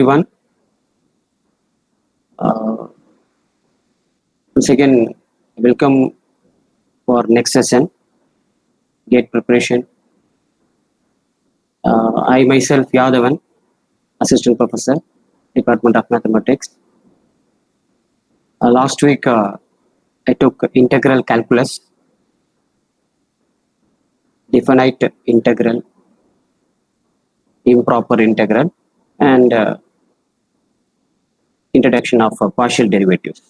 Everyone. Once again, welcome for next session, GATE preparation. I myself, Yadavan, Assistant Professor, Department of Mathematics. Last week, I took integral calculus, definite integral, improper integral, and introduction of partial derivatives.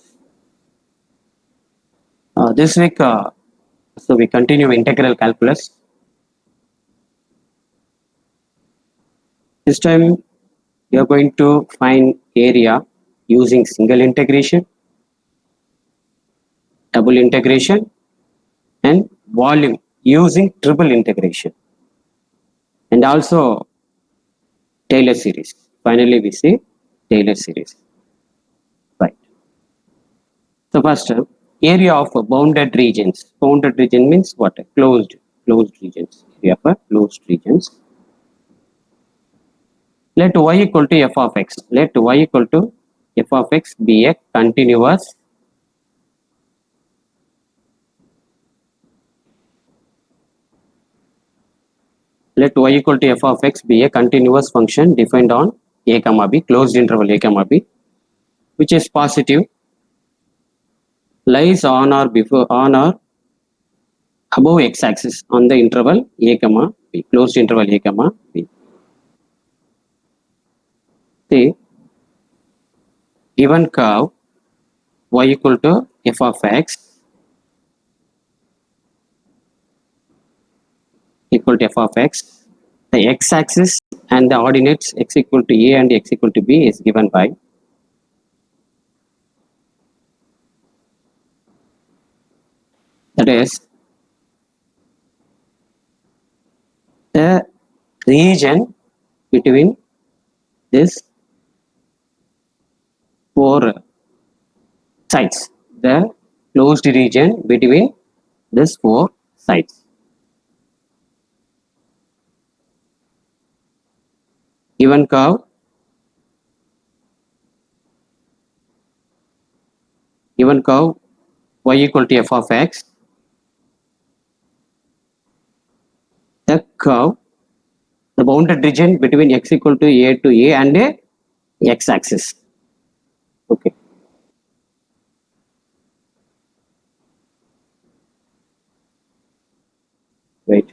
This week, so we continue integral calculus. This time, we are going to find area using single integration, double integration, and volume using triple integration, and also Taylor series. Finally, we see Taylor series. Right. So first, area of bounded regions. Bounded region means what? Closed regions. Area for closed regions. Let y equal to f of x. Let y equal to f of x be a continuous let y equal to f of x be a continuous function defined on a comma b, closed interval a comma b, which is positive, lies on or above x-axis on the interval a comma b, closed interval a comma b. See, given curve y equal to f of x equal to f of x, the x-axis and the ordinates x equal to a and x equal to b is given by that is the region between this four sides, the closed region between these four sides. Given curve y equal to f of x, the curve, the bounded region between x equal to a and a x-axis. Okay. Wait.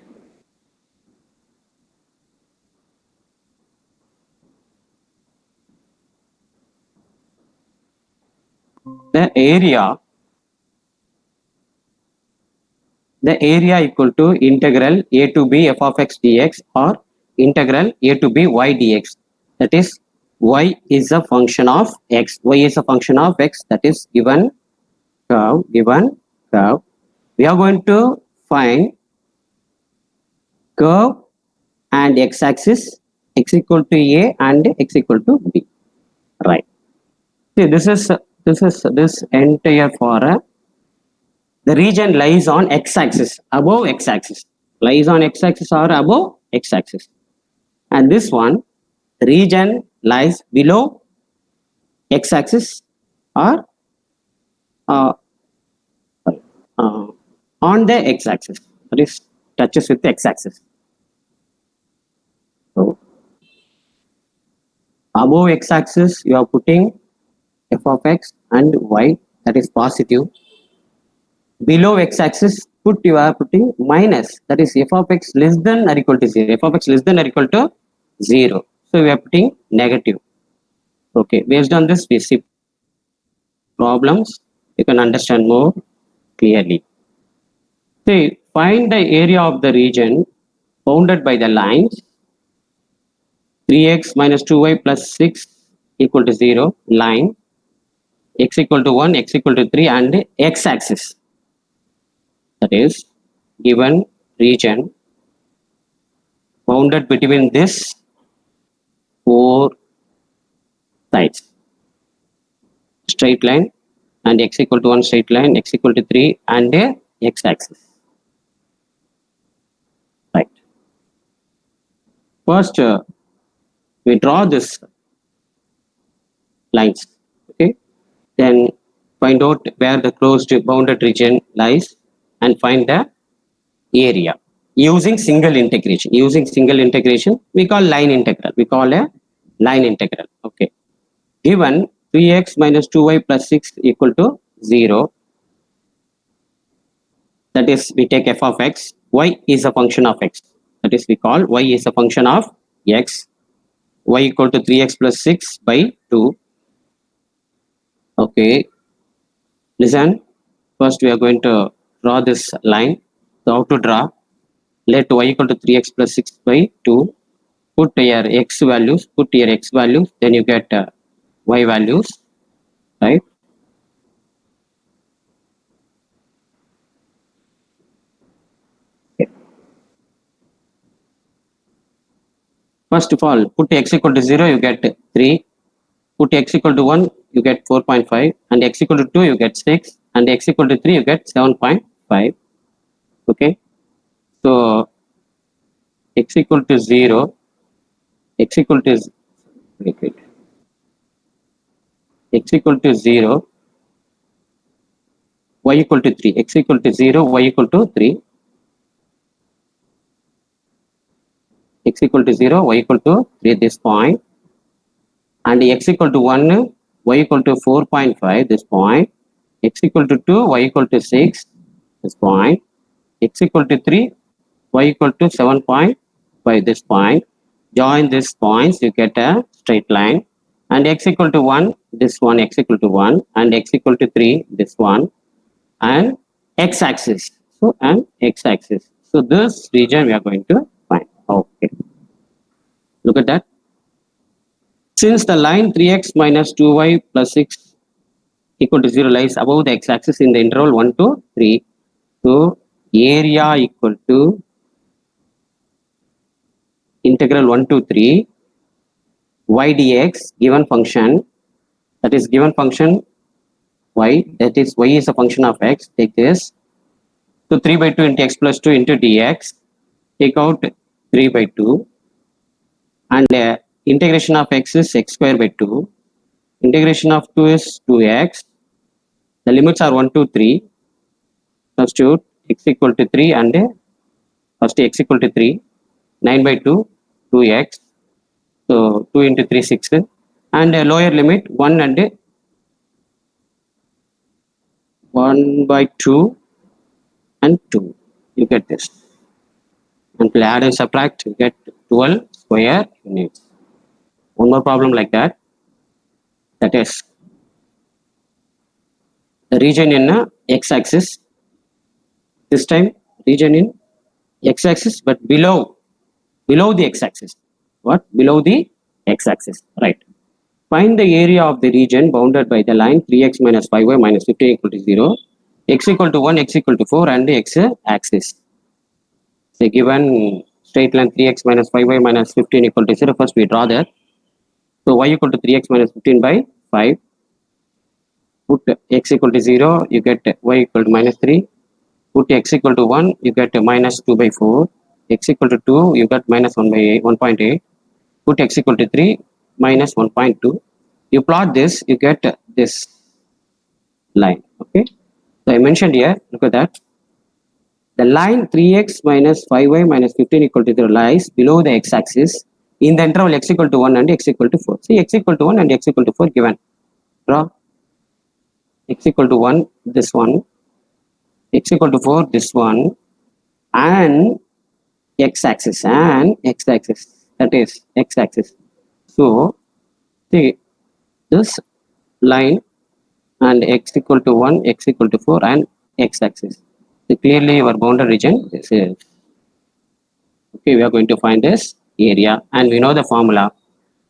The area equal to integral a to b f of x dx or integral a to b y dx. That is, y is a function of x. Y is a function of x. That is given curve. We are going to find curve and x-axis, x equal to a and x equal to b. Right. See, this entire for the region lies on x-axis, above x-axis, lies on x-axis or above x-axis, and this one, the region lies below x-axis or uh, on the x-axis, that is touches with the x-axis. So above x-axis you are putting f of x and y, that is positive. Below x-axis you are putting minus, that is f of x less than or equal to 0, f of x less than or equal to 0, so we are putting negative. Okay, based on this we see problems, you can understand more clearly. See, find the area of the region bounded by the lines 3x minus 2y plus 6 equal to 0, line x equal to 1, x equal to 3 and x-axis. That is, given region bounded between this four sides, straight line and x equal to 1 straight line, x equal to 3 and a x-axis. Right. First, we draw this lines. Okay, then find out where the closed bounded region lies and find the area using single integration. Using single integration, we call line integral. We call a line integral. Okay, given 3x minus 2y plus 6 equal to 0, that is we take f of x, y is a function of x, that is we call y is a function of x, y equal to 3x plus 6 by 2. Okay, listen, first we are going to draw this line. So how to draw? Let y equal to 3x plus 6 by 2, put your x values, put your x values, then you get y values, right? First of all, put x equal to 0, you get 3. Put x equal to 1, you get 4.5. And x equal to 2, you get 6. And x equal to 3, you get 7.5. Okay. So, x equal to 0, x equal to, wait. X equal to 0, y equal to 3. X equal to 0, y equal to 3. X equal to 0, y equal to 3, this point. And x equal to 1, y equal to 4.5, this point. X equal to 2, y equal to 6, this point. X equal to 3, y equal to 7.5, this point. Join these points, you get a straight line. And x equal to 1, this one, x equal to 1. And x equal to 3, this one. And x-axis. So, and x-axis. So, this region we are going to find. Okay. Look at that. Since the line 3x minus 2y plus 6 equal to 0 lies above the x-axis in the interval 1 to 3, so area equal to integral 1 to 3 y dx given function, that is given function y, that is y is a function of x, take this. So 3 by 2 into x plus 2 into dx, take out 3 by 2, and integration of x is x square by 2, integration of 2 is 2x, the limits are 1 to 3, substitute x equal to 3 and first x equal to 3, 9 by 2, 2x, so 2 into 3, 6, and lower limit 1 and 1 by 2 and 2, you get this. And to add and subtract, you get 12 square units. One more problem like that, that is the region in x-axis, this time region in x-axis, but below the x-axis. What? Below the x-axis, right? Find the area of the region bounded by the line 3x minus 5y minus 15 equal to 0, x equal to 1, x equal to 4, and the x-axis. So given straight line 3x minus 5y minus 15 equal to 0, first we draw that. So y equal to 3x minus 15 by 5. Put x equal to 0, you get y equal to minus 3. Put x equal to 1, you get minus 2 by 4. X equal to 2, you get minus 1 by 1.8. Put x equal to 3, minus 1.2. You plot this, you get this line. Okay. So I mentioned here, look at that. The line 3x minus 5y minus 15 equal to 0 lies below the x-axis in the interval x equal to 1 and x equal to 4. See, x equal to 1 and x equal to 4 given. Draw x equal to 1, this one, x equal to 4, this one, and x-axis, that is x-axis. So, see, this line and x equal to 1, x equal to 4, and x-axis. So clearly our boundary region, this is, okay, we are going to find this area, and we know the formula.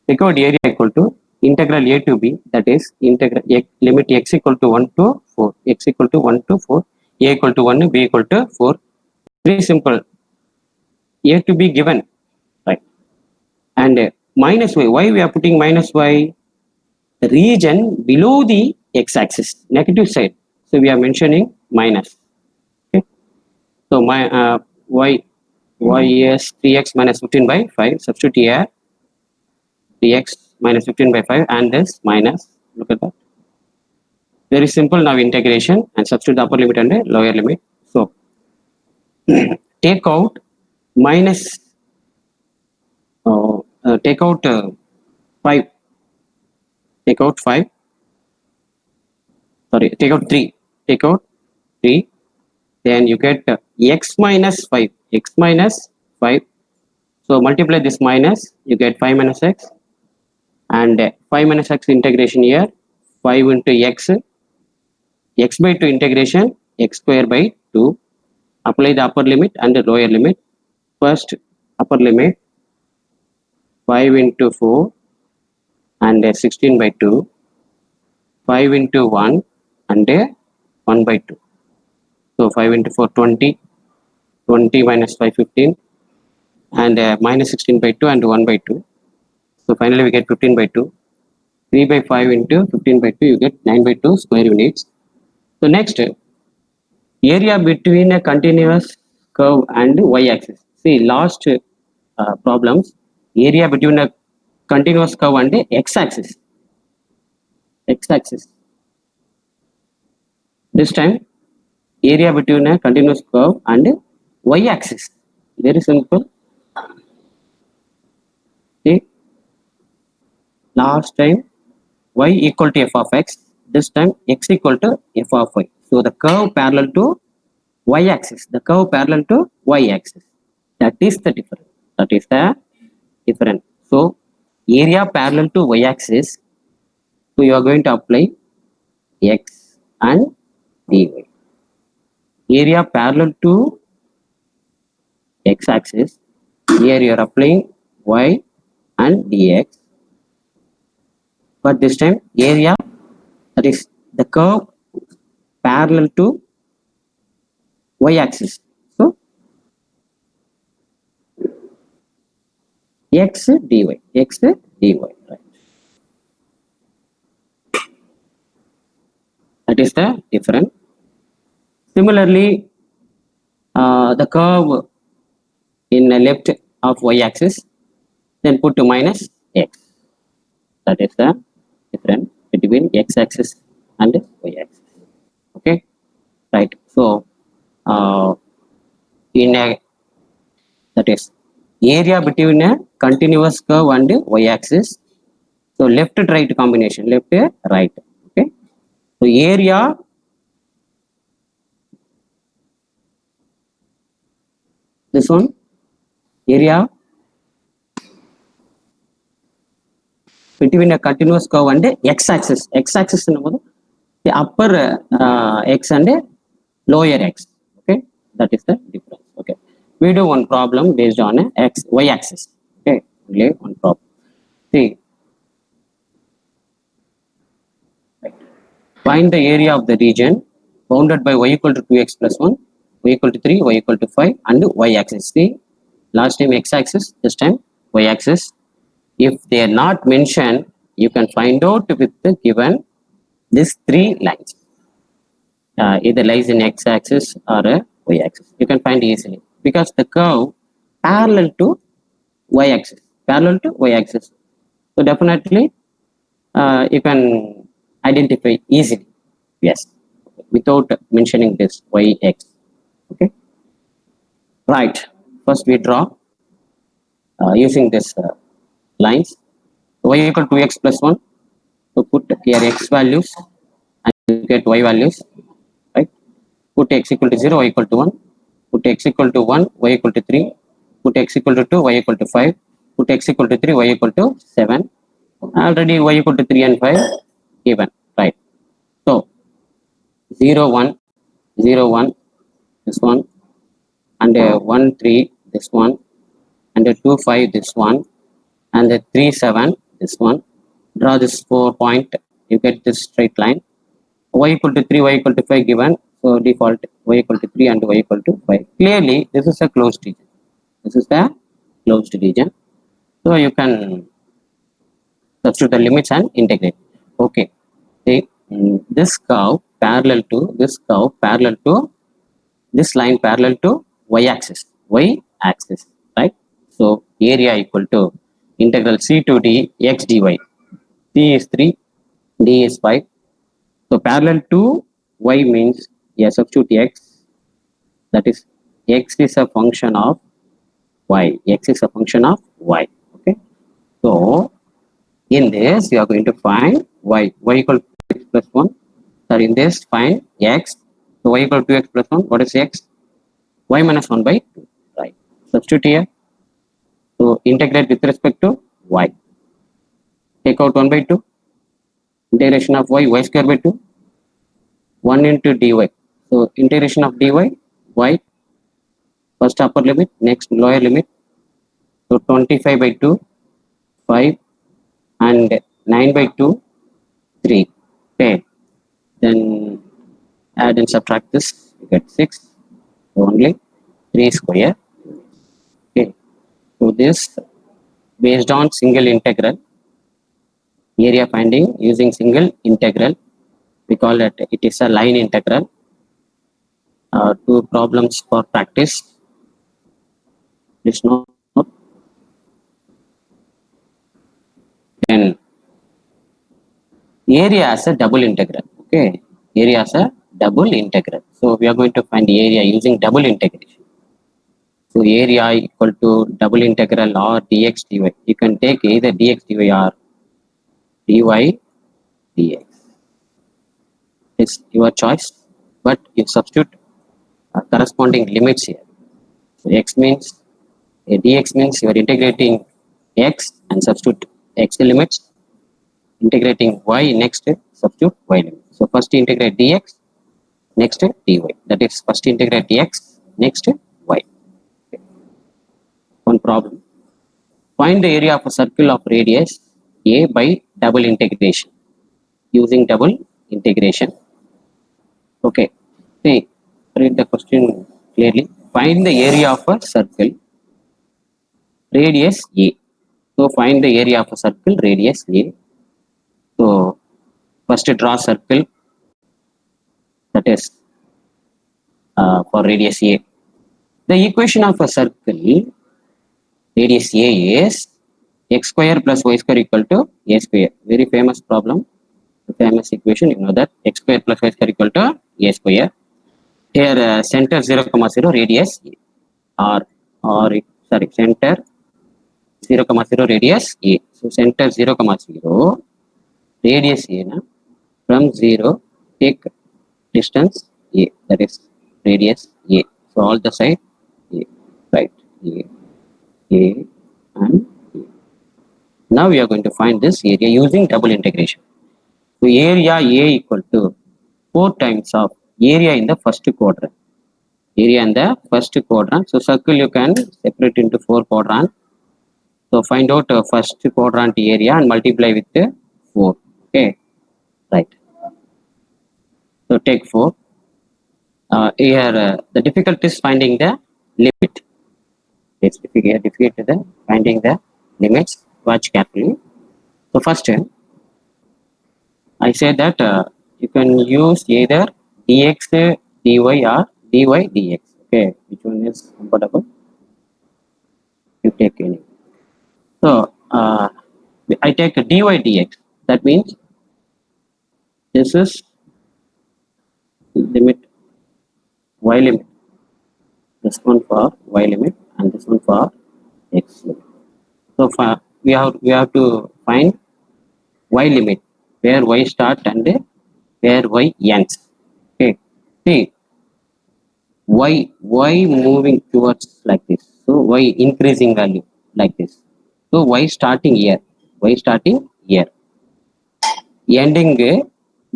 Record area equal to integral a to b, that is integral limit x equal to 1 to 4, x equal to 1 to 4, a equal to 1, b equal to 4. Very simple. A to be given, right? And minus y. Why we are putting minus y? The region below the x-axis, negative side. So we are mentioning minus. Okay. So my y is 3x minus 15 by 5. Substitute here 3x minus 15 by 5 and this minus. Look at that. Very simple now integration and substitute the upper limit and the lower limit. So take out minus, take out 5, take out 5, sorry, take out 3, take out 3, then you get x minus 5, x minus 5. So multiply this minus, you get 5 minus x, and 5 minus x integration here, 5 into x, x by 2 integration, x square by 2. Apply the upper limit and the lower limit. First upper limit 5 into 4 and 16 by 2, 5 into 1 and 1 by 2. So 5 into 4 20, 20 minus 5 15, and minus 16 by 2 and 1 by 2. So finally we get 15 by 2. 3 by 5 into 15 by 2, you get 9 by 2 square units. So next, area between a continuous curve and y-axis. See, last problems, area between a continuous curve and x-axis. X-axis. This time, area between a continuous curve and y-axis. Very simple. See, last time y equal to f of x. This time x equal to f of y. So the curve parallel to y-axis. The curve parallel to y-axis. That is the difference. That is the difference. So area parallel to y-axis. So you are going to apply x and dy. Area parallel to x-axis. Here you are applying y and dx. But this time area, that is the curve parallel to y-axis. So x dy, x dy, right? That is the difference. Similarly, the curve in the left of y-axis, then put to minus x. That is the difference between x-axis and y-axis. Okay, right? So in a, that is area between a continuous curve and y-axis. So left to right combination, left to right. Okay, so area this one, area between a continuous curve and x-axis. X-axis the upper x and lower x. Okay, that is the difference. Okay, we do one problem based on x y-axis. Okay, only one problem. See, find the area of the region bounded by y equal to 2x plus 1, y equal to 3, y equal to 5, and y-axis. See, last time x-axis, this time y-axis. If they are not mentioned, you can find out with the given these 3 lines. Either lies in x-axis or y-axis. You can find easily because the curve parallel to y-axis, parallel to y-axis. So definitely you can identify easily. Yes, without mentioning this y-x. Okay. Right. First we draw using this lines. Y equal to 2x plus 1. So put here x values and you get y values. Right. Put x equal to 0, y equal to 1. Put x equal to 1, y equal to 3. Put x equal to 2, y equal to 5. Put x equal to 3, y equal to 7. Already y equal to 3 and 5 given. Right. So 0, 1, 0, 1, this one, and 1, 3, this one, and 2, 5, this one, and 3, 7, this one. Draw this 4 point, you get this straight line. Y equal to 3, y equal to 5 given. So default y equal to 3 and y equal to 5. Clearly, this is a closed region. This is the closed region. So you can substitute the limits and integrate. Okay. See, this curve parallel to this curve parallel to this line parallel to y-axis. Y-axis, right? So area equal to integral c to d x dy. C is 3, D is 5. So parallel to y means, yeah, substitute x, that is x is a function of y. X is a function of y. Okay. So in this, you are going to find y. Y equal to x plus 1. So in this, find x. So y equal to 2x plus 1. What is x? Y minus 1 by 2. Right. Substitute here. So integrate with respect to y. Take out 1 by 2. Integration of y, y square by 2. 1 into dy. So integration of dy, y, first upper limit, next lower limit. So 25 by 2, 5, and 9 by 2, 3. 10. Then add and subtract this, you get 6. So only 3 square. Okay. So this based on single integral, area finding using single integral, we call it is a line integral. Two problems for practice. Please note. Then area as a double integral. Okay, area as a double integral. So we are going to find the area using double integration. So area equal to double integral or dx dy. You can take either dx dy or dy dx. It's your choice, but you substitute corresponding limits here. So x means dx means you are integrating x and substitute x limits. Integrating y, next substitute y limit. So first integrate dx, next dy. That is first integrate dx, next y. Okay. One problem. Find the area of a circle of radius a by double integration. Using double integration. Okay. See, read the question clearly. Find the area of a circle radius a. So find the area of a circle radius a. So first draw circle, that is for radius a. The equation of a circle radius a is x square plus y square equal to a square. Very famous problem, famous equation. You know that x square plus y square equal to a square. Here center 0, 0 radius a, or sorry, center 0, 0 radius a. So center 0, 0 radius a na, from 0 take distance a, that is radius a. So all the side a, right, a and a. Now we are going to find this area using double integration. So area a equal to 4 times of area in the first quadrant. Area in the first quadrant. So circle you can separate into 4 quadrants. So find out first quadrant area and multiply with 4. Okay, right. So take 4. Here the difficulty is finding the limit. It's difficult the finding the limits. Watch carefully. So first I say that you can use either dx dy or dy dx. Okay, which one is comfortable? You take any. So I take dy dx. That means this is limit y limit. This one for y limit and this one for x limit. So we have to find y limit, where y start and where y ends. Okay. See, y moving towards like this. So y increasing value like this. So y starting here. Y starting here. Ending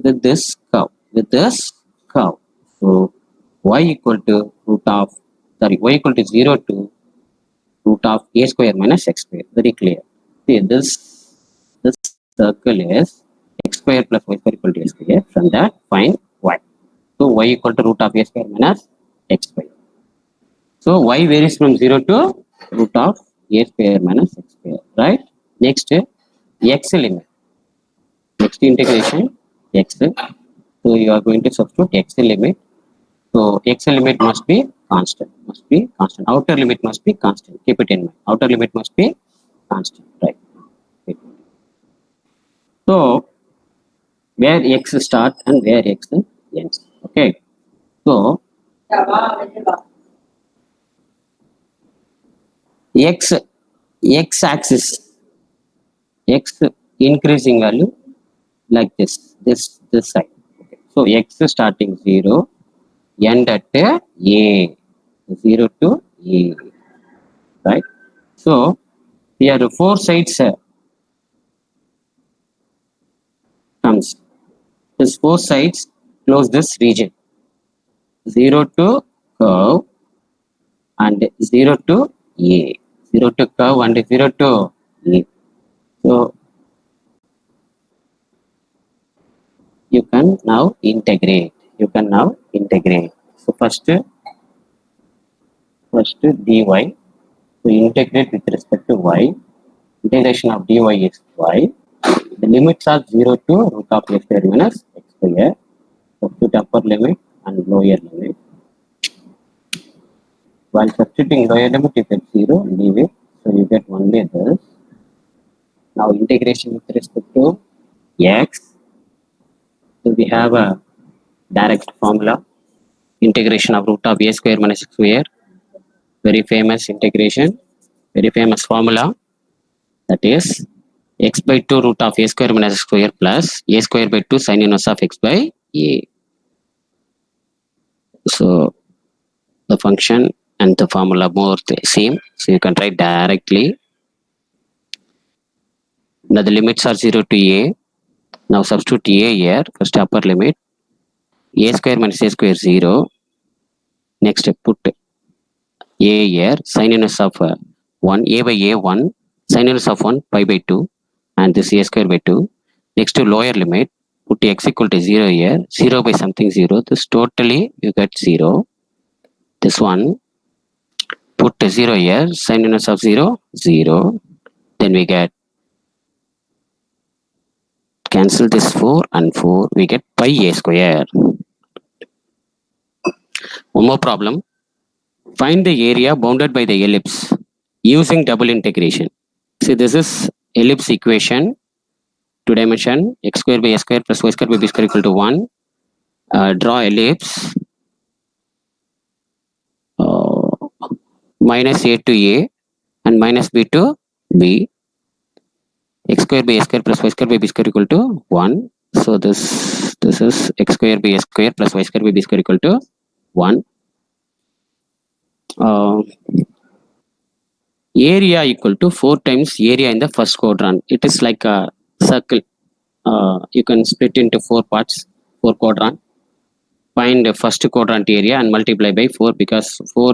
with this curve. With this curve. So y equal to root of, sorry, y equal to 0 to root of a square minus x square. Very clear. See, this circle is x square plus y square equal to a square. From that, find y. So y equal to root of a square minus x square. So y varies from 0 to root of a square minus x square. Right? Next, x limit. Next integration, x. So you are going to substitute x limit. So x limit must be constant. Must be constant. Outer limit must be constant. Keep it in mind. Outer limit must be constant. Right. So where x start and where x ends. Okay, so x axis, x increasing value like this side. Okay. So x starting 0, end at a 0 to a, right? So here 4 sides comes. This 4 sides close this region, 0 to curve and 0 to a, 0 to curve and 0 to a. So you can now integrate. So first dy. So integrate with respect to y. Integration of dy is y. The limits are 0 to root of a square minus x square. Substitute upper limit and lower limit. While substituting lower limit, you get 0, leave it. So you get only this. Now integration with respect to x. So we have a direct formula. Integration of root of a square minus x square. Very famous integration. Very famous formula. That is x by 2 root of a square minus x square plus a square by 2 sin inverse of x by a. So the function and the formula both same. So you can write directly. Now the limits are 0 to a. Now substitute a here. First upper limit. A square minus a square 0. Next put a here. Sin inverse of 1. A by a 1. Sin inverse of 1 pi by 2. And this a square by 2. Next to lower limit. Put x equal to 0 here. 0 by something 0. This totally you get 0. This one. Put 0 here. Sin inverse of 0. 0. Then we get, cancel this 4 and 4. We get pi a square. One more problem. Find the area bounded by the ellipse using double integration. See, this is ellipse equation. 2 dimension x square by a square plus y square by b square equal to 1. Draw ellipse. Minus a to a and minus b to b. X square by a square plus y square by b square equal to 1. So this is x square by a square plus y square by b square equal to 1. Area equal to 4 times area in the first quadrant. It is like a circle. You can split into 4 parts, 4 quadrant. Find the first quadrant area and multiply by 4 because 4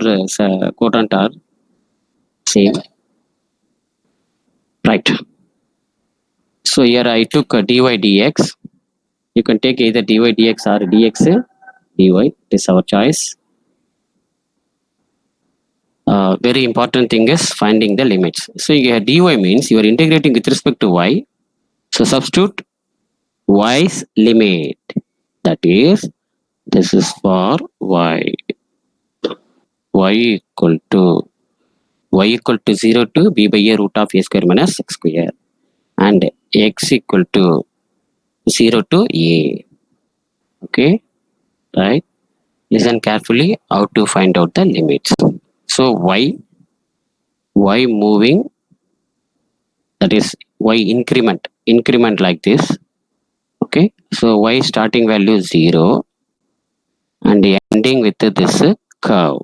quadrant are same. Right. So here I took a dy dx. You can take either dy dx or dx dy. It is our choice. Very important thing is finding the limits. So here dy means you are integrating with respect to y. So substitute y's limit. That is, this is for y. Y equal to 0 to b by a root of a square minus x square. And x equal to 0 to a. Okay, right? Listen carefully how to find out the limits. So y moving, that is y increment like this. Okay, so y starting value 0 and ending with this curve.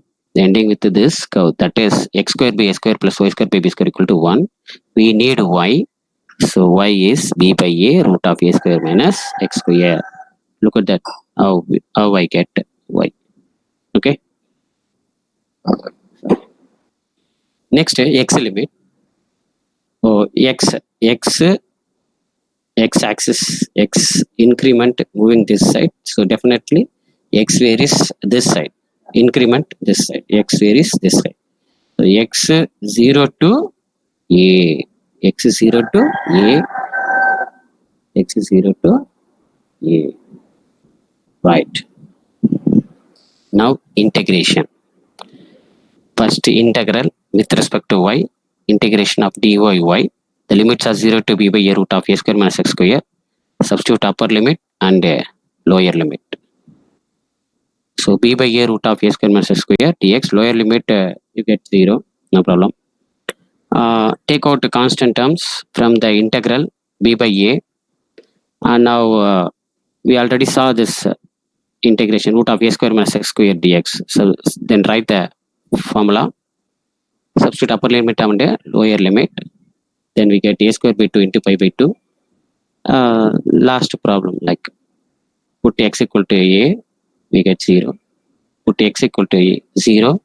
That is x square by a square plus y square by b square equal to 1. We need y. So y is b by a root of a square minus x square. Look at that, how I get y. Okay. Next, x limit. Oh, x axis, x increment moving this side. So definitely x varies this side. Increment this side. X varies this side. So x 0 to a. X 0 to a. X 0 to a. Right. Now integration. First integral with respect to y. Integration of dy y. The limits are 0 to b by a root of a square minus x square. Substitute upper limit and lower limit. So b by a root of a square minus x square dx, lower limit you get 0, no problem. Take out the constant terms from the integral b by a, and now we already saw this integration root of a square minus x square dx. So then write the formula, substitute upper limit and lower limit, then we get a square by 2 into pi by 2. Last problem, like put x equal to a, we get 0. Put x equal to 0,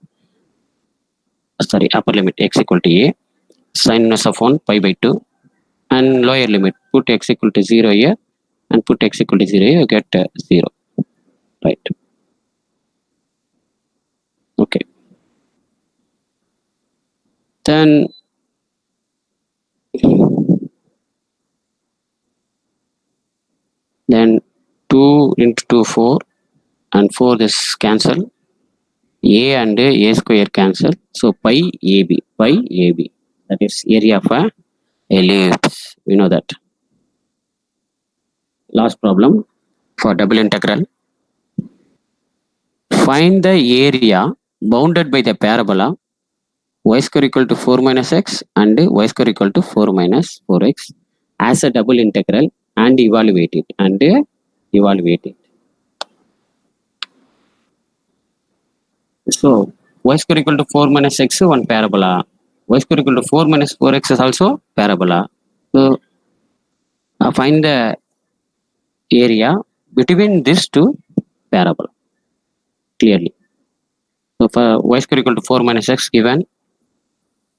sorry, upper limit x equal to a, sin inverse of 1 pi by 2, and lower limit put x equal to 0 here and put x equal to 0 here, you get 0, right? Okay, then then 2 into 2 4, and 4 this cancel, a and a square cancel, so pi ab, that is area of a ellipse, we know that. Last problem for double integral, find the area bounded by the parabola y square equal to 4 minus x and y square equal to 4 minus 4x as a double integral and evaluate it. So y square equal to 4 minus x one parabola, y square equal to 4 minus 4x is also parabola. So find the area between these two parabola clearly. So for y square equal to 4 minus x given,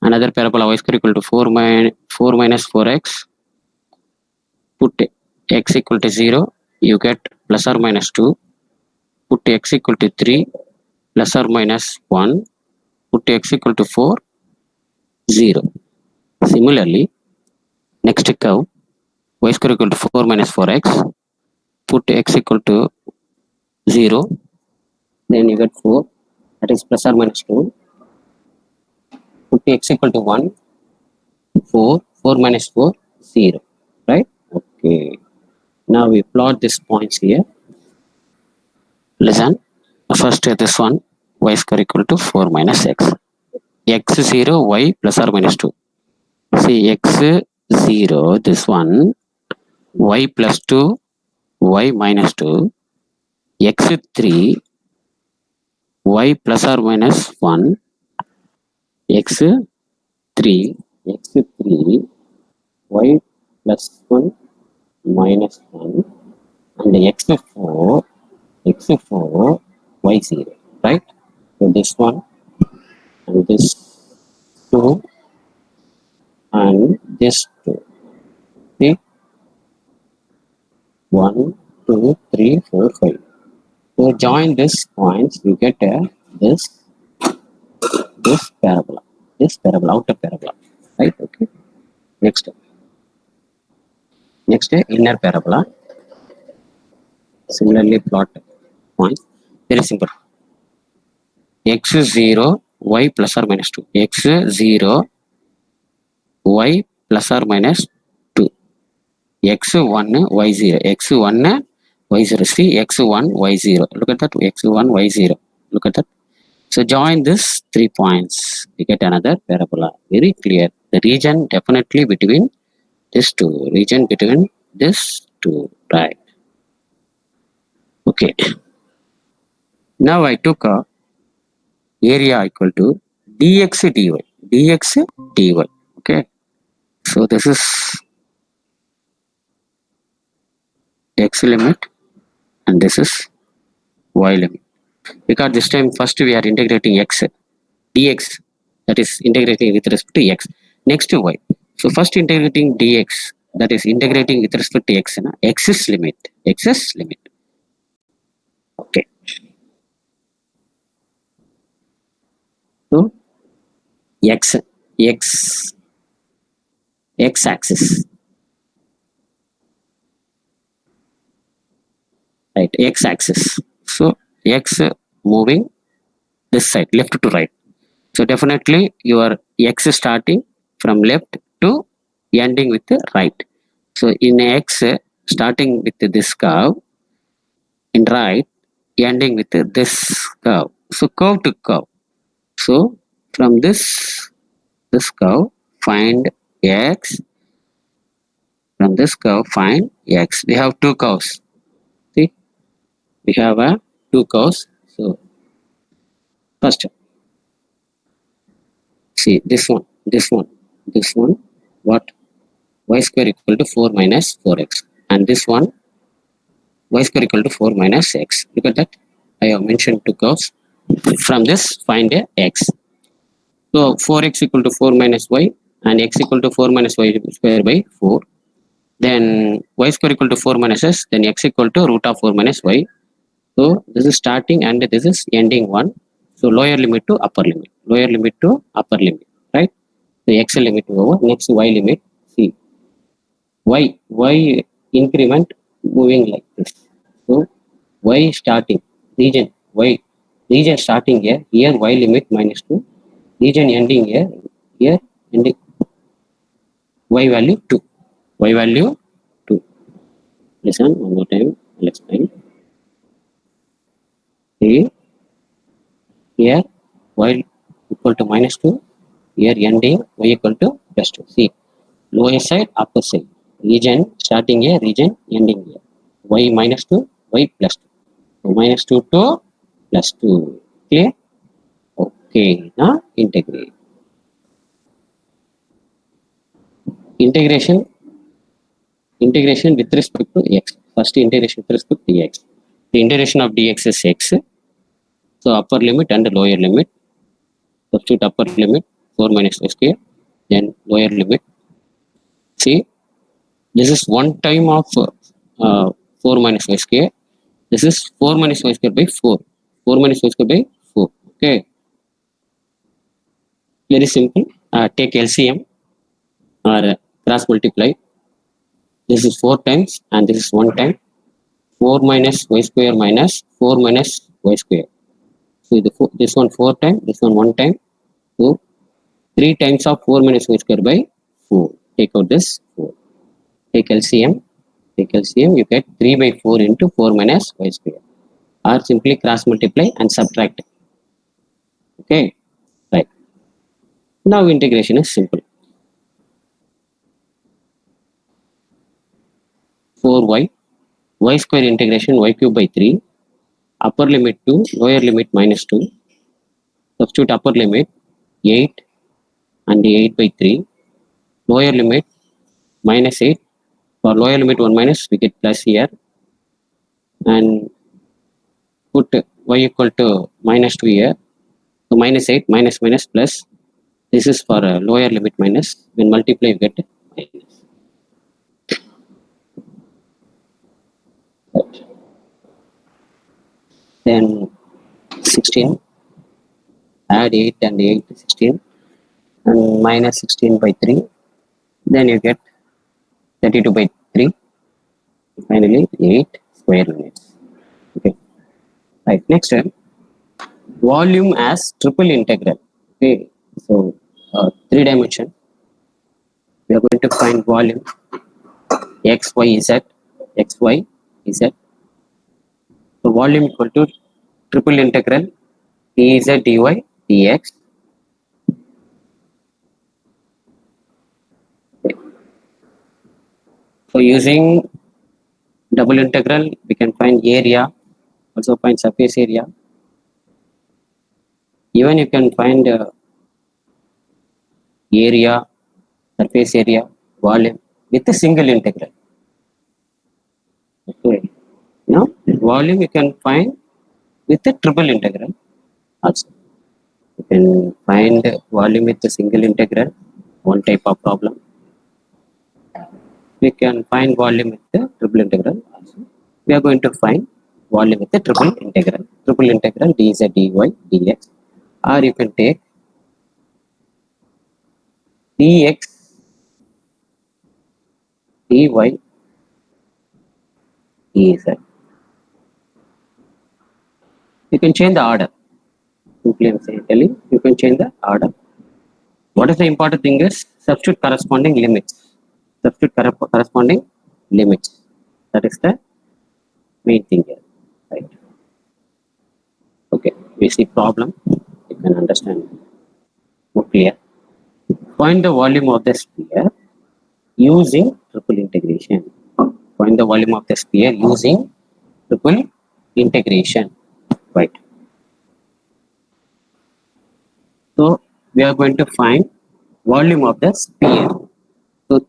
another parabola y square equal to 4 minus 4x, put x equal to 0, you get plus or minus 2, put x equal to 3, plus or minus 1, put x equal to 4, 0. Similarly, next curve, y square equal to 4 minus 4x, put x equal to 0, then you get 4, that is plus or minus 2, put x equal to 1, 4, 4 minus 4, 0, right? Okay, now we plot these points here. Listen, first this one, y square equal to 4 minus x, x 0, y plus or minus 2. See, x 0, this one, y plus 2, y minus 2, x 3, y plus or minus 1, x 3, y plus 1 minus 1, and x 4, y 0, right? So this one, and this 2, and this 2. See? 1, 2, 3, 4, 5. So join these points, you get this parabola, outer parabola, right? Okay. Next inner parabola. Similarly, plot points. Very simple. X 0, y plus or minus 2. X 0, y plus or minus 2. X 1, y 0. X 1, y 0. See, x 1, y 0. Look at that. X 1, y 0. Look at that. So join these 3 points. You get another parabola. Very clear. The region definitely between these two. Right? Okay. Now I took a area equal to dx dy. Okay. So this is x limit and this is y limit. Because this time first we are integrating x dx, that is integrating with respect to x. Next to y. So first integrating dx, that is integrating with respect to x. X is limit. Okay. So x axis, right? X axis. So x moving this side, left to right. So definitely your x is starting from left to ending with the right. So in x starting with this curve, in right ending with this curve. So curve to curve. So from this curve find x. From this curve find x. We have two curves. See, we have a two curves. So first, see this one. What? Y square equal to 4 minus 4x, and this one y square equal to 4 minus x. Look at that. I have mentioned two curves. From this find a x. So 4x equal to 4 minus y and x equal to 4 minus y square by 4. Then y square equal to 4 minus s, then x equal to root of 4 minus y. So this is starting and this is ending one. So lower limit to upper limit. Lower limit to upper limit. Right? So x limit over. Next y limit. See. Y increment moving like this. So y starting region. Region starting here. Here y limit minus 2. Region ending here. Here ending y value 2. Y value 2. Listen one more time. I'll explain. See, here y equal to minus 2. Here ending y equal to plus 2. See, lower side, upper side. Region starting here, region ending here. Y minus 2, y plus 2. So minus 2 to plus 2. Clear? Okay. Now integrate. Integration with respect to x. First integration with respect to x. The integration of dx is x. So upper limit and lower limit. Substitute upper limit 4 minus y square. Then lower limit. See, this is one time of 4 minus y square. This is 4 minus y square by 4. 4 minus y square by 4. Okay. Very simple. Take LCM or cross multiply. This is 4 times and this is 1 time. 4 minus y square minus 4 minus y square. So this one 4 times, this one 1 time. So 3 times of 4 minus y square by 4. Take out this 4. Take LCM. You get 3 by 4 into 4 minus y square. Or simply cross multiply and subtract. Okay. Right. Now integration is simple. 4y. Y square integration y cube by 3. Upper limit 2. Lower limit minus 2. Substitute upper limit 8 and 8 by 3. Lower limit minus 8. For lower limit 1 minus, we get plus here. And put y equal to minus 2 here. So minus 8, minus plus. This is for lower limit minus. When multiply, you get minus. Right. Then 16. Add 8 and 8, 16. And minus 16 by 3. Then you get 32 by 3. Finally, 8 square units. Okay. Right. Next one. Volume as triple integral. Okay. So 3 dimension. We are going to find volume x, y, z. X, y, z. So volume equal to triple integral dz, dy, dx. So using double integral, we can find area, also find surface area. Even you can find area, surface area, volume with a single integral. Okay. Now volume you can find with a triple integral also. You can find volume with a single integral, one type of problem. We can find volume with the triple integral also. We are going to find volume with the triple integral dz, dy, dx. Or you can take dx, dy, dz. You can change the order. Simply I'm telling you can change the order. What is the important thing is substitute corresponding limits. Substitute corresponding limits. That is the main thing here. Right. you see problem, you can understand more clear. Find the volume of the sphere using triple integration. Find the volume of the sphere using triple integration. Right. So we are going to find volume of the sphere. So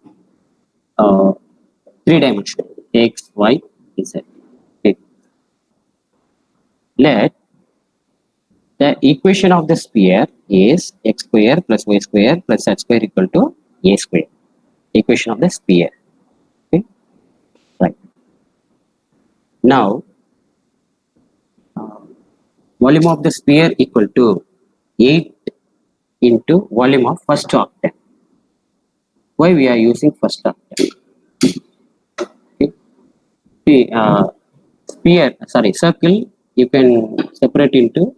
three dimensional x, y, z. Okay. Let the equation of the sphere is x square plus y square plus z square equal to a square. Equation of the sphere. Okay. Right. Now volume of the sphere equal to 8 into volume of first octane. Why we are using first octane? Okay. See, sphere, sorry, circle, you can separate into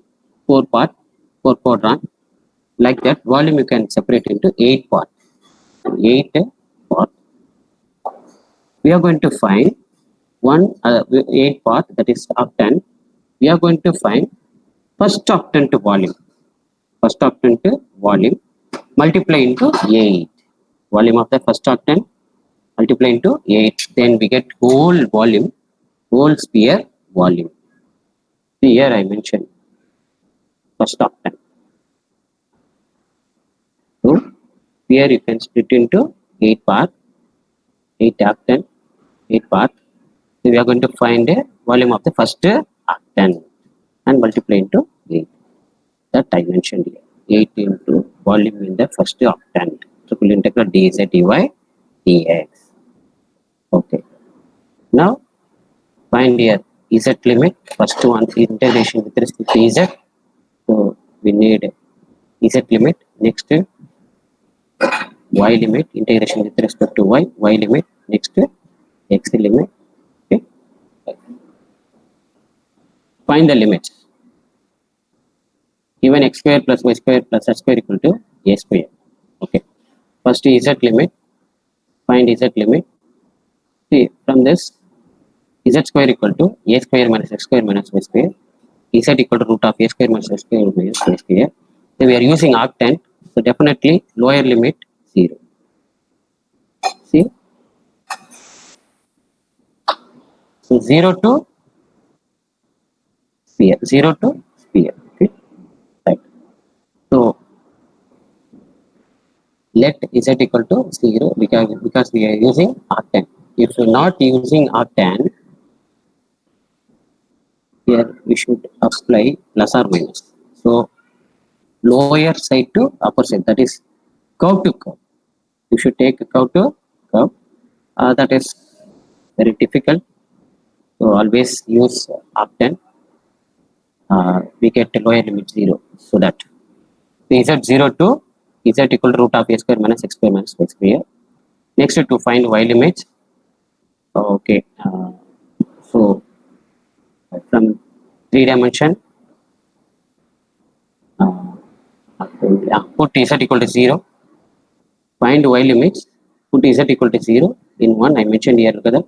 four quadrant. Like that, volume you can separate into 8 parts. 8 parts. We are going to find 8 part, that is octane. We are going to find first octane to volume. First octane to volume multiply into 8. Volume of the first octane multiply into 8. Then we get whole volume, whole sphere volume. See, here I mentioned first octane. So here you can split into 8 parts, 8 octane, 8 parts. So we are going to find a volume of the first octane and multiply into 8. That I mentioned here. 8 into volume in the first octane. Triple integral dz dy dx. Okay. Now find here z limit. First one integration with respect to z. So we need z limit. Next y limit, integration with respect to y limit. Next x limit. Okay. Find the limits. Given x square plus y square plus z square equal to a square. Okay. First z limit. Find z limit. See, from this z square equal to a square minus x square minus y square. Z equal to root of a square minus x square minus y square. So we are using octane. So definitely lower limit 0. See. So 0 to sphere. 0 to sphere. Okay. Right. So let z equal to 0 because we are using octane. If you are not using octane, here we should apply plus or minus. So lower side to upper side, that is curve to curve. You should take a curve to curve. That is very difficult. So always use octane. We get lower limit 0. So that z 0 to z equal to root of a square minus x square minus y square. Next to find y limit. Okay. So from 3 dimension, put z equal to 0. Find y limits. Put z equal to 0. In 1, I mentioned here together.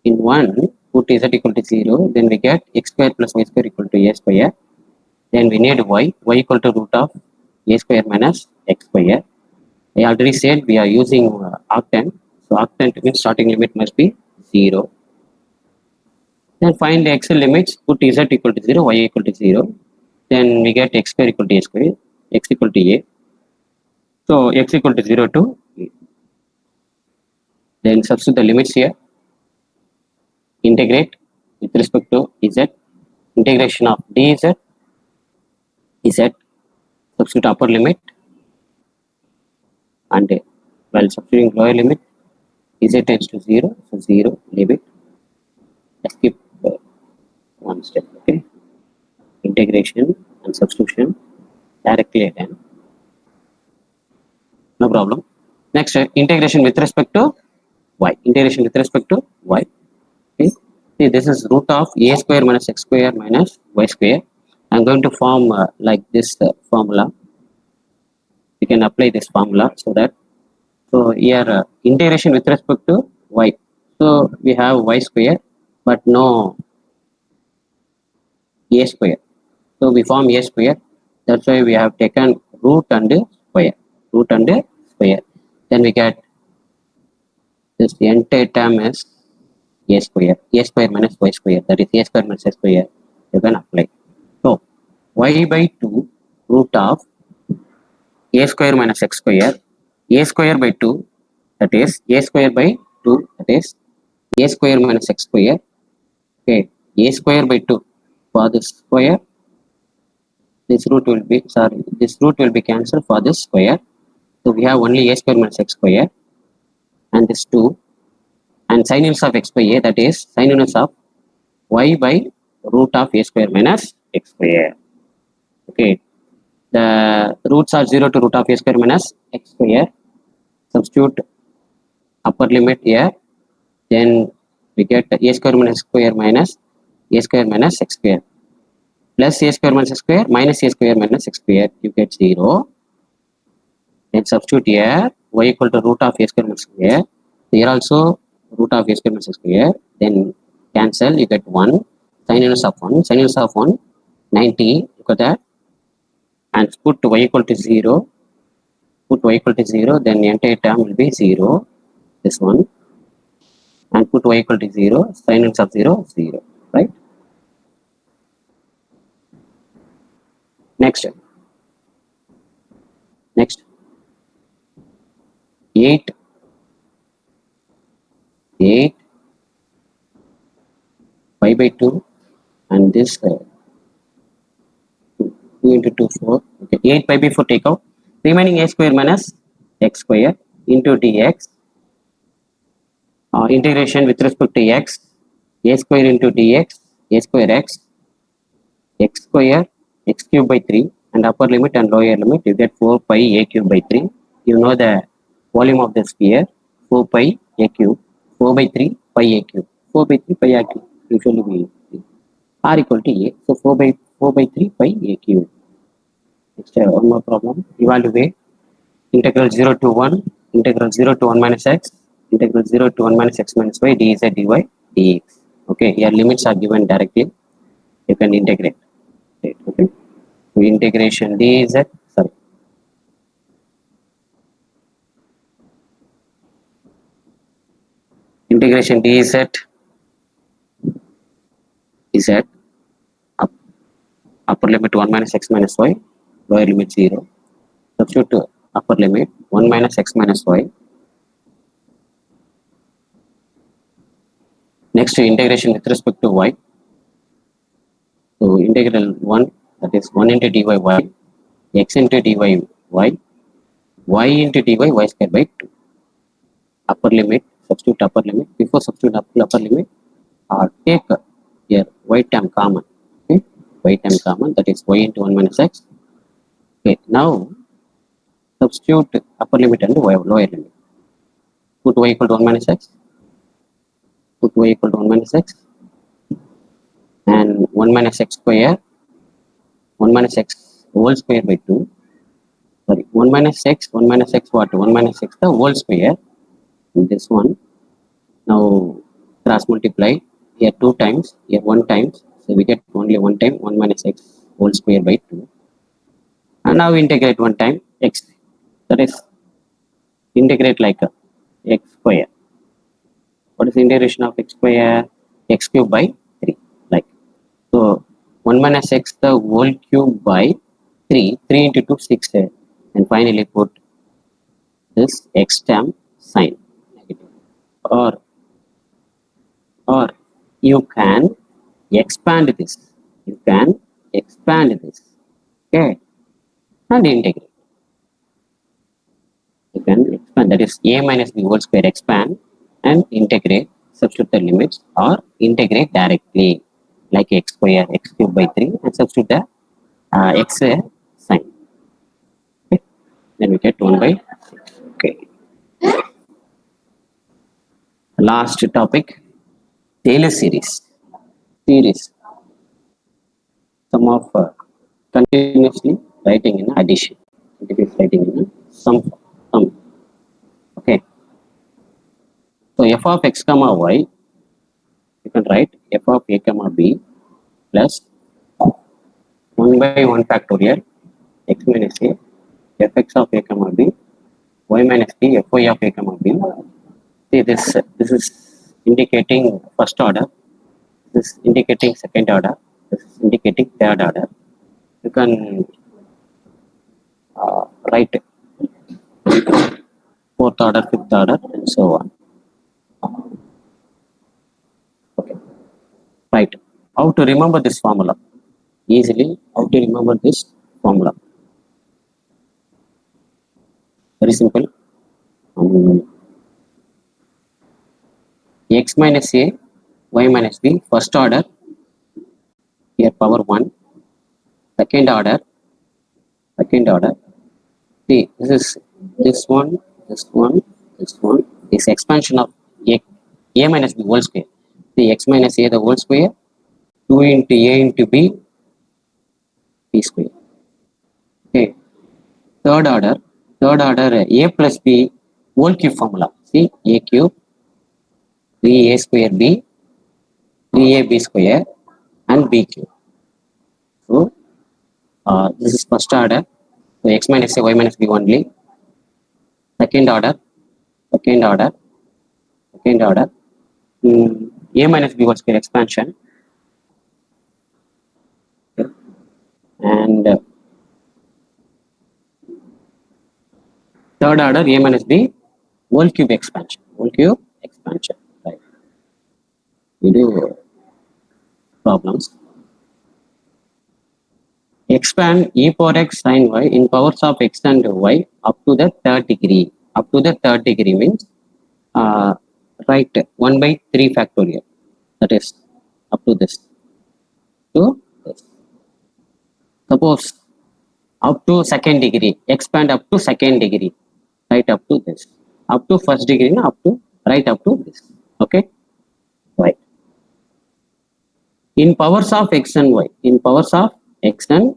In 1, put z equal to 0. Then we get x square plus y square equal to a square. Then we need y equal to root of a square minus x square. I already said we are using octane. So octane means starting limit must be 0. Then find the x limits. Put z equal to 0, y equal to 0. Then we get x square equal to a square, x equal to a. So x equal to 0 to a. Then substitute the limits here. Integrate with respect to z. Integration of dz, z. Substitute upper limit. And while substituting lower limit, z tends to 0. So 0, leave it. Skip one step. Okay. Integration and substitution directly again. No problem. Next, integration with respect to y. Integration with respect to y. Okay. See, this is root of a square minus x square minus y square. I'm going to form like this formula. You can apply this formula so that. So here integration with respect to y. So we have y square, but no a square. So we form a square. That's why we have taken root and square. Root and square. Then we get this entire term is a square. A square minus y square. That is a square minus x square. You can apply. So y by 2 root of a square minus x square. A square by 2. That is a square by 2. That is a square minus x square. Okay. A square by 2. For the square, this root will be, sorry, this root will be cancelled for this square. So we have only a square minus x square and this 2 and sin inverse of x by a, that is sin inverse of y by root of a square minus x square. Okay, the roots are 0 to root of a square minus x square. Substitute upper limit here, then we get a square minus x square minus a square minus x square plus a square minus x square minus a square minus x square. You get 0. Then substitute here y equal to root of a square minus square. Here also root of a square minus square. Then cancel, you get 1. Sin inverse of 1. Sin inverse of 1, 90. Look at that. And put y equal to 0. Put y equal to 0. Then the entire term will be 0. This one. And put y equal to 0. Sin inverse of 0, 0. Right? Next. 8 5 by 2 and this 2 into 2 4. Okay, 8 pi by 4 take out. Remaining a square minus x square into dx. Integration with respect to x. A square into dx. A square x square x cube by 3 and upper limit and lower limit you get 4 pi a cube by 3. You know the volume of the sphere 4 pi a cube 4 by 3 pi a cube 4 by 3 pi a cube usually we r equal to a, so 4 by 3 pi a cube. Next one more problem. Evaluate integral 0 to 1 integral 0 to 1 minus x integral 0 to 1 minus x minus y dz dy dx. Okay, here limits are given directly. You can integrate. Okay, so integration dz, sorry, integration dz z up, upper limit 1 minus x minus y, lower limit 0. Substitute to upper limit 1 minus x minus y. Next integration with respect to y. So integral 1, that is 1 into dy y, x into dy y into dy y square by 2. Upper limit, substitute upper limit. Before substitute upper limit, take here y term common. Okay, y term common, that is y into 1 minus x. Okay, now substitute upper limit and lower limit. Put y equal to 1 minus x. Put y equal to 1 minus x. And 1 minus x square. 1 minus x whole square by 2. Sorry, 1 minus x what? 1 minus x the whole square. This one. Now cross multiply. Here 2 times, here 1 times. So we get only 1 time 1 minus x whole square by 2. And now integrate 1 time x. That is integrate like x square. What is the integration of x square? X cube by 3. Like so 1 minus x the whole cube by 3. 3 into 2 6. And finally put this x term sign negative. Or you can expand this. You can expand this. Okay. And integrate. You can expand, that is a minus b whole square, expand and integrate, substitute the limits or integrate directly like x square, x cube by 3 and substitute the x sign. Okay. Then we get 1 by 6. Okay. Last topic, Taylor series. Sum of continuously writing in addition. Continuously writing in sum. Okay. So f of x comma y, you can write f of a comma b plus 1 by 1 factorial x minus a fx of a comma b y minus b fy of a comma b. See this is indicating first order, this is indicating second order, this is indicating third order. You can write fourth order, fifth order, and so on. Okay, right. How to remember this formula? Easily, how to remember this formula? Very simple. X minus a, y minus b, first order, here power 1, second order, see, this is this one, this one, this one, is expansion of a minus b whole square. The x minus a the whole square, 2 into a into b square. Okay, third order a plus b whole cube formula. See, a cube, 3a square b, 3ab square, and b cube. So this is first order. So x minus a, y minus b only. Second order, a minus b whole square expansion, and third order a minus b whole cube expansion, right? We do problems. Expand e power x sin y in powers of x and y up to the third degree. Up to the third degree means write 1 by 3 factorial. That is up to this. To this. Suppose up to second degree, expand up to second degree, right up to this. Up to first degree, up to right up to this. Okay, right. In powers of x and y, in powers of x and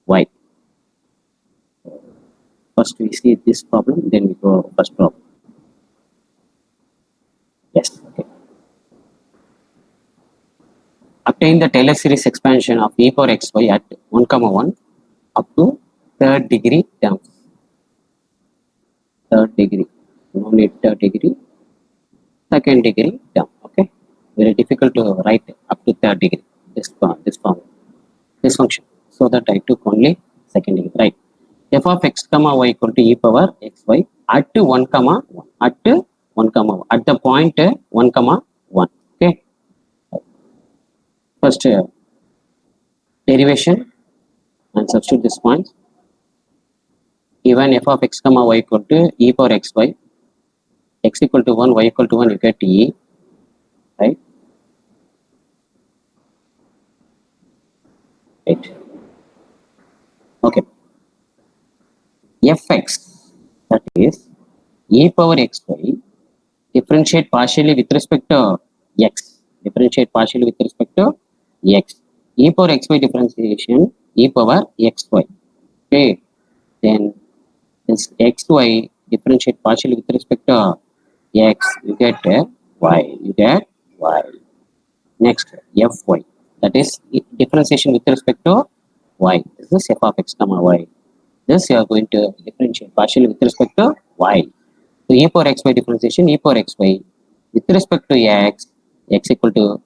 y. First we see this problem, then we go first problem. Yes, okay. Obtain the Taylor series expansion of e power xy at 1 comma 1 up to third degree terms. Third degree, no need third degree, second degree term. Okay, very difficult to write up to third degree. This form, this function. So that I took only second degree, right? F of x comma y equal to e power xy at 1 comma 1. At 1 comma 1. At the point 1 comma 1. Okay. First derivation and substitute this point. Even f of x comma y equal to e power xy, x equal to 1, y equal to 1, you get e, right? Right. Okay. Fx, that is e power xy, differentiate partially with respect to x. Differentiate partially with respect to x. E power xy differentiation, e power xy. Okay. Then this xy differentiate partially with respect to x, you get y. You get y. Next, fy. That is differentiation with respect to y. This is f of x comma y. This you are going to differentiate partially with respect to y. So e power xy differentiation, e power xy with respect to x, x equal to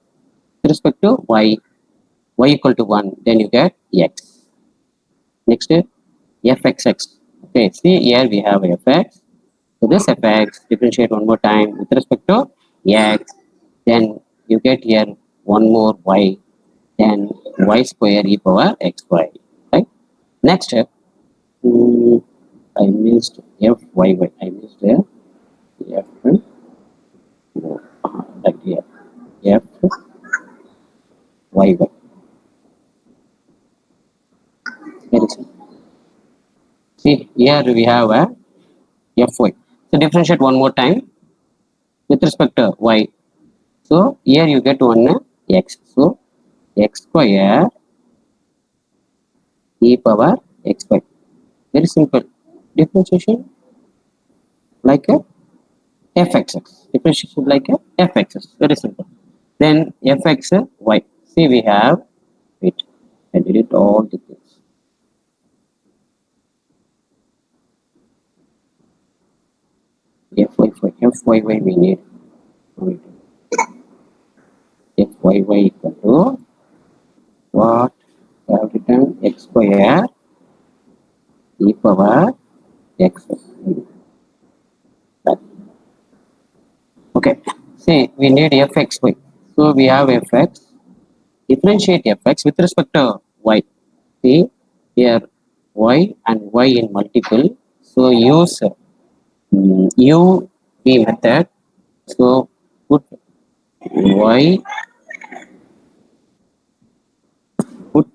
with respect to y, y equal to 1, then you get x. Next, fxx. Okay, see here we have fx. So this fx differentiate one more time with respect to x, then you get here one more y, then y square e power xy. Right? Next, I missed fyy. I missed f like here fyy. Very simple. See here we have a fy. So differentiate one more time with respect to y. So here you get one x. So x square e power xy. Very simple. Differentiation like a fxx. Differentiation like a fxx. Very simple. Then fxy. See we have it. I delete all the things. FYY we need FYY equal to what? I have written x square e power x. Okay, see, we need fxy. So we have fx. Differentiate fx with respect to y. See here y and y in multiple. So use UV method. So put y, put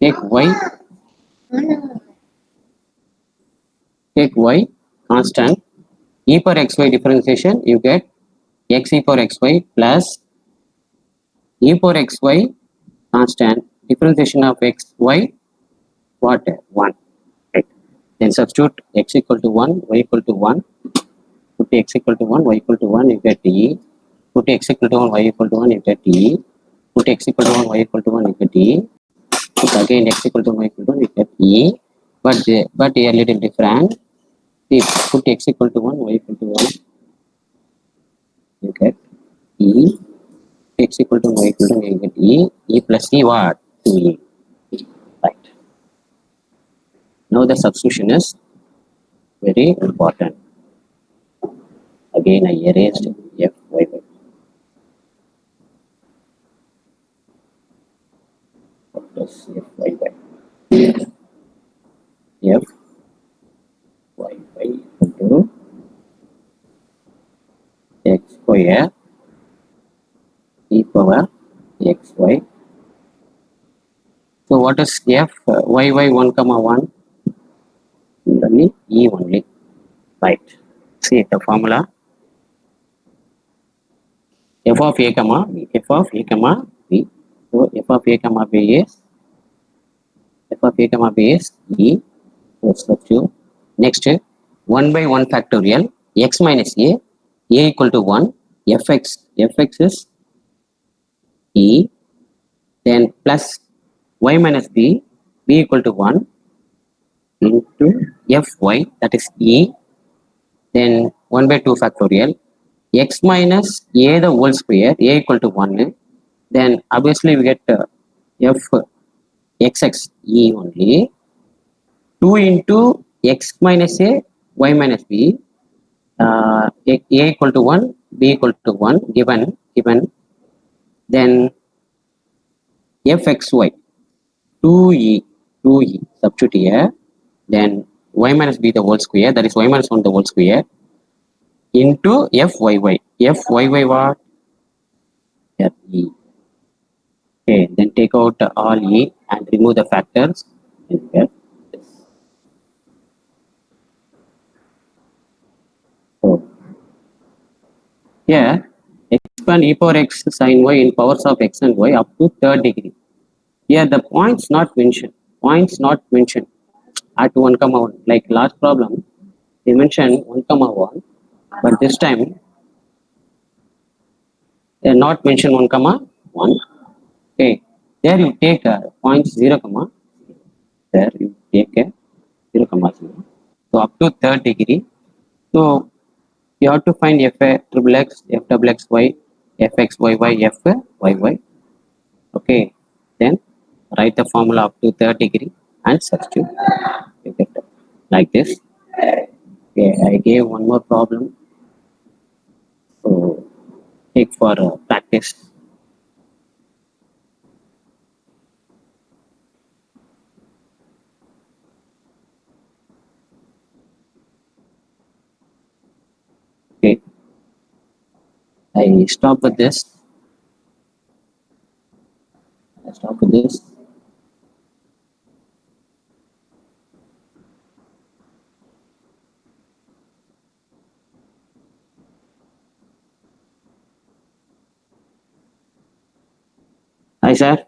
take y, take y constant. E power xy differentiation, you get x e power xy plus e power xy constant differentiation of xy what 1, right? Then substitute x equal to 1, y equal to 1. Put x equal to 1, y equal to 1, you get e. Put x equal to 1, y equal to 1, you get e. Put x equal to 1, y equal to 1, you get e. Put again x equal to 1, y equal to 1, you get e. But a little different. See, put x equal to 1, y equal to 1, you get e. X equal to 1, y equal to 1, you get e. E plus e what? 2e. Right. Now the substitution is very important. Again I erased f y y. Plus f y y. F y y equal to x square e power xy. So what is f y y 1 comma 1? Only e only. Right. See the formula f of a comma b. F of a comma b. So f of a comma b is f of a comma b is e. So substitute. Next 1 by 1 factorial x minus a equal to 1, fx is e, then plus y minus b equal to 1 into fy, that is e, then 1 by 2 factorial x minus a the whole square, a equal to 1, then obviously we get f xx e only, 2 into x minus a y minus b, a equal to 1, b equal to 1, given, then fxy 2e 2e substitute here, then y minus b the whole square, that is y minus 1 the whole square, into fyy what? Fe. Okay, then take out all e and remove the factors and get this. So here expand e power x sin y in powers of x and y up to third degree. Here the points not mentioned at 1 comma 1. Like last problem, they mentioned 1 comma 1, but this time they are not mentioned 1 comma 1. Okay, there you take points 0 comma, there you take a 0 comma 0. So up to third degree. So you have to find f triple x, f double x y, f x y y, f y y. Okay, then write the formula up to third degree and substitute. You get like this. Okay, I gave one more problem. So take for practice. Okay, I stop with this. I stop with this. Hi, sir.